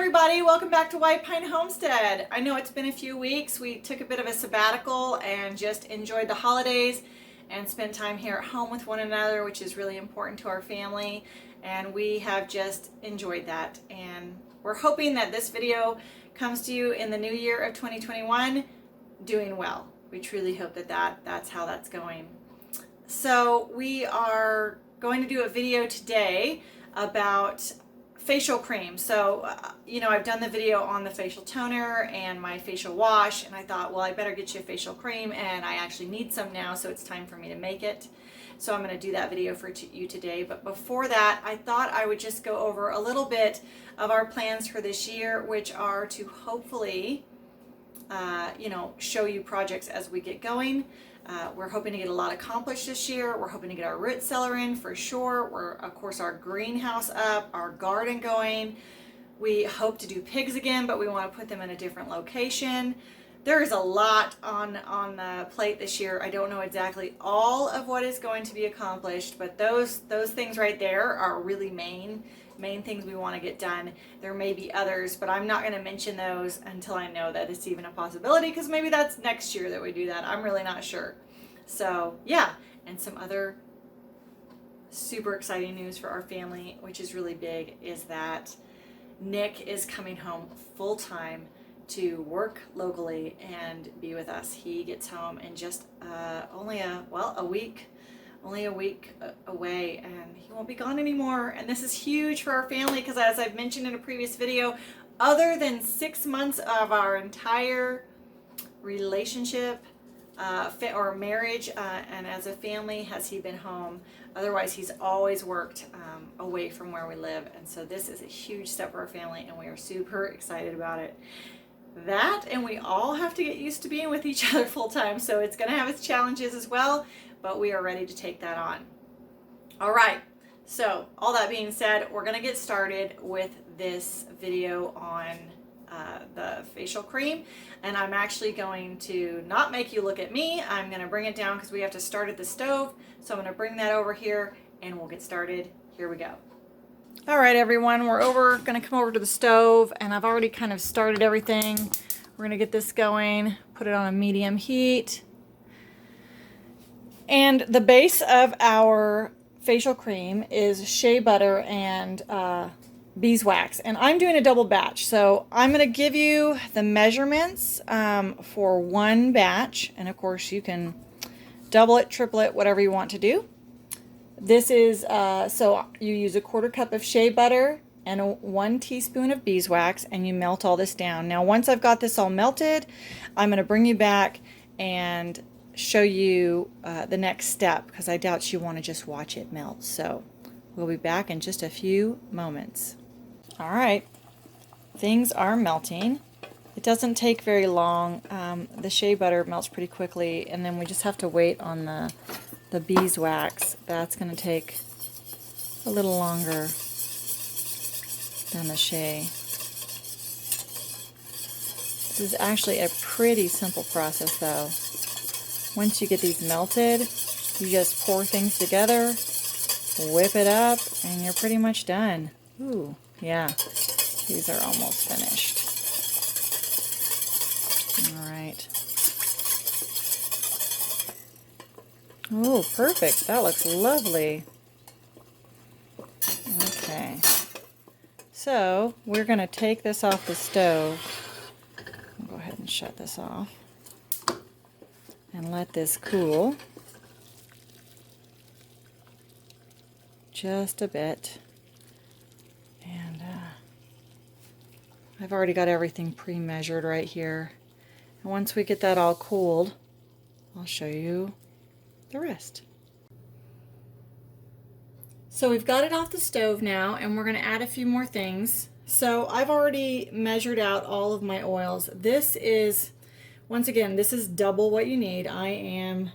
everybody, welcome back to White Pine Homestead. I know it's been a few weeks. We took a bit of a sabbatical and just enjoyed the holidays and spent time here at home with one another, which is really important to our family, and we have just enjoyed that. And we're hoping that this video comes to you in the new year of 2021 doing well. We truly hope that that's how that's going. So we are going to do a video today about facial cream. So, I've done the video on the facial toner and my facial wash, and I thought, well, I better get you a facial cream, and I actually need some now, so it's time for me to make it. So I'm going to do that video for you today. But before that, I thought I would just go over a little bit of our plans for this year, which are to hopefully, show you projects as we get going. We're hoping to get a lot accomplished this year. We're hoping to get our root cellar in for sure. We're, of course, our greenhouse up, our garden going. We hope to do pigs again, but we want to put them in a different location. There is a lot on the plate this year. I don't know exactly all of what is going to be accomplished, but those things right there are really main things we want to get done. There may be others, but I'm not going to mention those until I know that it's even a possibility, because maybe that's next year that we do that. I'm really not sure. So yeah, and some other super exciting news for our family, which is really big, is that Nick is coming home full-time to work locally and be with us. He gets home in just only a week away, and he won't be gone anymore. And this is huge for our family because, as I've mentioned in a previous video, other than 6 months of our entire relationship or marriage and as a family has he been home. Otherwise, he's always worked away from where we live, and so this is a huge step for our family, and we are super excited about it. That, and we all have to get used to being with each other full time, so it's going to have its challenges as well, but we are ready to take that on. All right, so all that being said, we're going to get started with this video on the facial cream, and I'm actually going to not make you look at me. I'm going to bring it down because we have to start at the stove, so I'm going to bring that over here and we'll get started. Here we go. All right, everyone, we're going to come over to the stove, and I've already kind of started everything. We're going to get this going, put it on a medium heat. And the base of our facial cream is shea butter and beeswax, and I'm doing a double batch. So I'm going to give you the measurements for one batch, and of course you can double it, triple it, whatever you want to do. This is, so you use a 1/4 cup of shea butter and 1 teaspoon of beeswax, and you melt all this down. Now, once I've got this all melted, I'm going to bring you back and show you the next step, because I doubt you want to just watch it melt. So we'll be back in just a few moments. All right, things are melting. It doesn't take very long. The shea butter melts pretty quickly, and then we just have to wait on the beeswax. That's going to take a little longer than the shea. This is actually a pretty simple process, though. Once you get these melted, you just pour things together, whip it up, and you're pretty much done. Ooh, yeah, these are almost finished. All right. Oh, perfect. That looks lovely. Okay. So we're going to take this off the stove. I'll go ahead and shut this off and let this cool just a bit. And I've already got everything pre-measured right here. And once we get that all cooled, I'll show you the rest. So we've got it off the stove now, and we're going to add a few more things. So I've already measured out all of my oils. This is, once again, this is double what you need. I am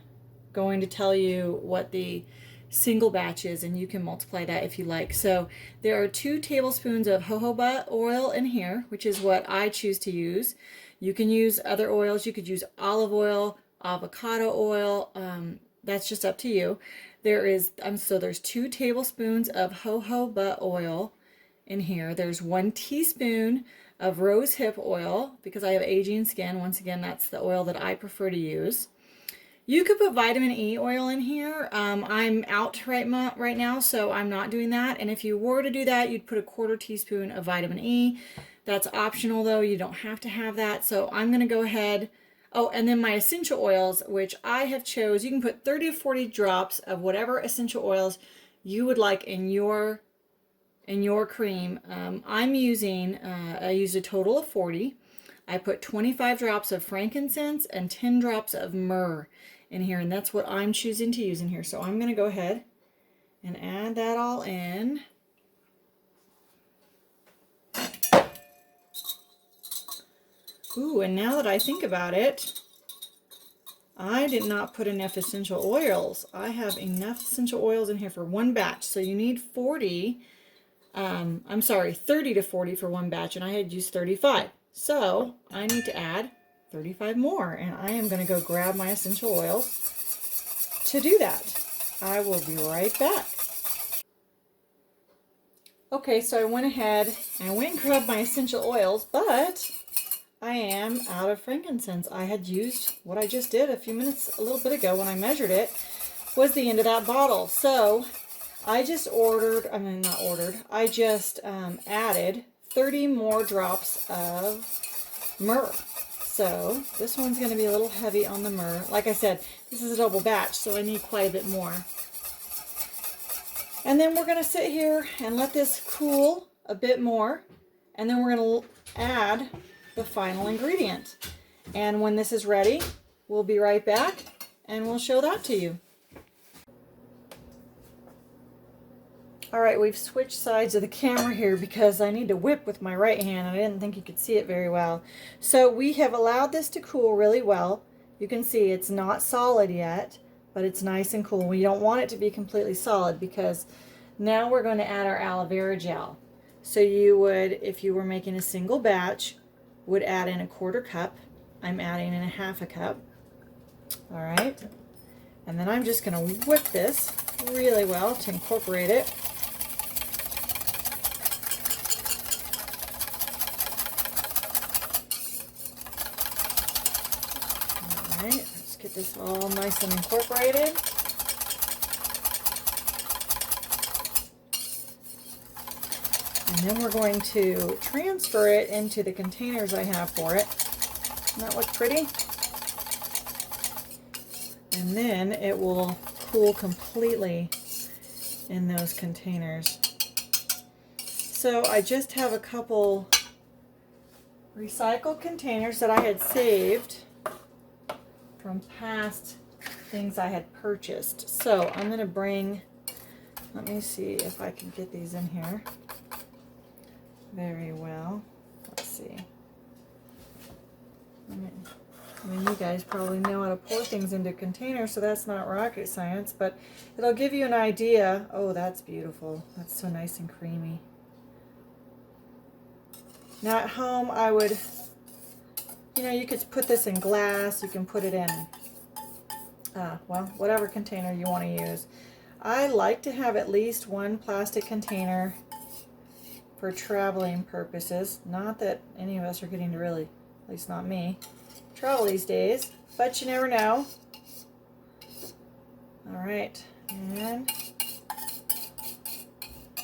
going to tell you what the single batch is, and you can multiply that if you like. So there are 2 tablespoons of jojoba oil in here, which is what I choose to use. You can use other oils. You could use olive oil, avocado oil. That's just up to you. There's 2 tablespoons of jojoba oil, in here. There's 1 teaspoon of rose hip oil because I have aging skin. Once again, that's the oil that I prefer to use. You could put vitamin E oil in here. I'm out right now, so I'm not doing that. And if you were to do that, you'd put a 1/4 teaspoon of vitamin E. That's optional though. You don't have to have that. So I'm going to go ahead. Oh, and then my essential oils, which I have chose. You can put 30 to 40 drops of whatever essential oils you would like in your cream. I'm using, I used a total of 40. I put 25 drops of frankincense and 10 drops of myrrh in here, and that's what I'm choosing to use in here. So I'm going to go ahead and add that all in. Ooh, and now that I think about it, I did not put enough essential oils. I have enough essential oils in here for 1 batch. So you need 40, I'm sorry, 30 to 40 for 1 batch, and I had used 35. So I need to add 35 more, and I am going to go grab my essential oils to do that. I will be right back. Okay, so I went ahead and grabbed my essential oils, but I am out of frankincense. I had used what I just did a little bit ago when I measured it, was the end of that bottle. So I just I just added 30 more drops of myrrh. So this one's going to be a little heavy on the myrrh. Like I said, this is a double batch, so I need quite a bit more. And then we're going to sit here and let this cool a bit more, and then we're going to add the final ingredient. And when this is ready, we'll be right back and we'll show that to you. All right, we've switched sides of the camera here because I need to whip with my right hand. I didn't think you could see it very well. So we have allowed this to cool really well. You can see it's not solid yet, but it's nice and cool. We don't want it to be completely solid because now we're going to add our aloe vera gel. So you would, if you were making a single batch, would add in a 1/4 cup. I'm adding in a 1/2 cup. All right. And then I'm just going to whip this really well to incorporate it. All right, let's get this all nice and incorporated. And then we're going to transfer it into the containers I have for it. Doesn't that look pretty? And then it will cool completely in those containers. So I just have a couple recycled containers that I had saved from past things I had purchased. So I'm going to bring, let me see if I can get these in here very well. Let's see. I mean, you guys probably know how to pour things into containers, so that's not rocket science, but it'll give you an idea. Oh, that's beautiful. That's so nice and creamy. Now at home, I would, you could put this in glass. You can put it in, well, whatever container you want to use. I like to have at least 1 plastic container for traveling purposes. Not that any of us are getting to really, at least not me, travel these days, but you never know. All right, and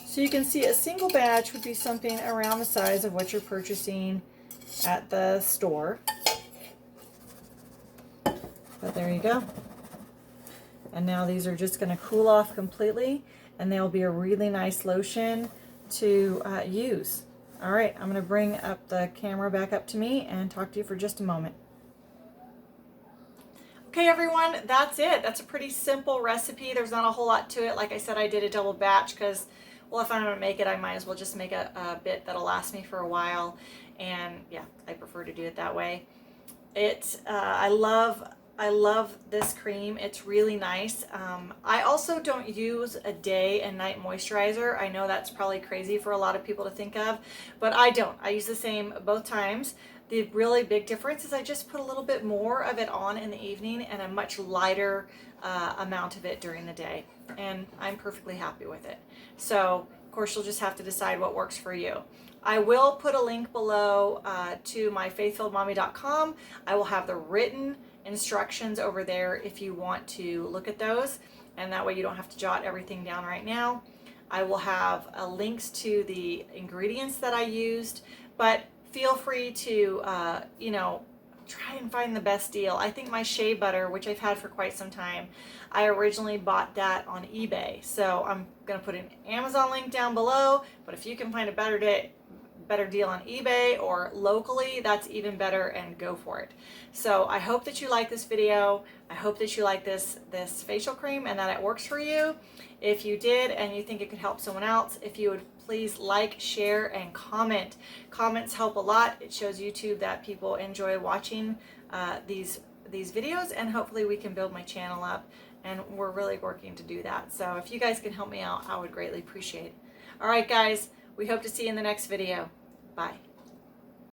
so you can see a single batch would be something around the size of what you're purchasing at the store. But there you go. And now these are just going to cool off completely, and they'll be a really nice lotion to use. All right, I'm going to bring up the camera back up to me and talk to you for just a moment. Okay, everyone, that's it. That's a pretty simple recipe. There's not a whole lot to it. Like I said, I did a double batch because, well, if I'm going to make it, I might as well just make a bit that'll last me for a while. And yeah, I prefer to do it that way. I love this cream. It's really nice. I also don't use a day and night moisturizer. I know that's probably crazy for a lot of people to think of, but I don't. I use the same both times. The really big difference is I just put a little bit more of it on in the evening and a much lighter amount of it during the day, and I'm perfectly happy with it. So Of course, you'll just have to decide what works for you. I will put a link below to my faithfulledmommy.com. I will have the written instructions over there if you want to look at those, and that way you don't have to jot everything down right now. I will have links to the ingredients that I used, but feel free to, try and find the best deal. I think my shea butter, which I've had for quite some time, I originally bought that on eBay. So I'm going to put an Amazon link down below, but if you can find a better deal on eBay or locally, that's even better, and go for it. So I hope that you like this video. I hope that you like this facial cream and that it works for you. If you did and you think it could help someone else, if you would please like, share, and comment. Comments help a lot. It shows YouTube that people enjoy watching these videos, and hopefully we can build my channel up, and we're really working to do that. So if you guys can help me out, I would greatly appreciate it. All right, guys, we hope to see you in the next video. Bye.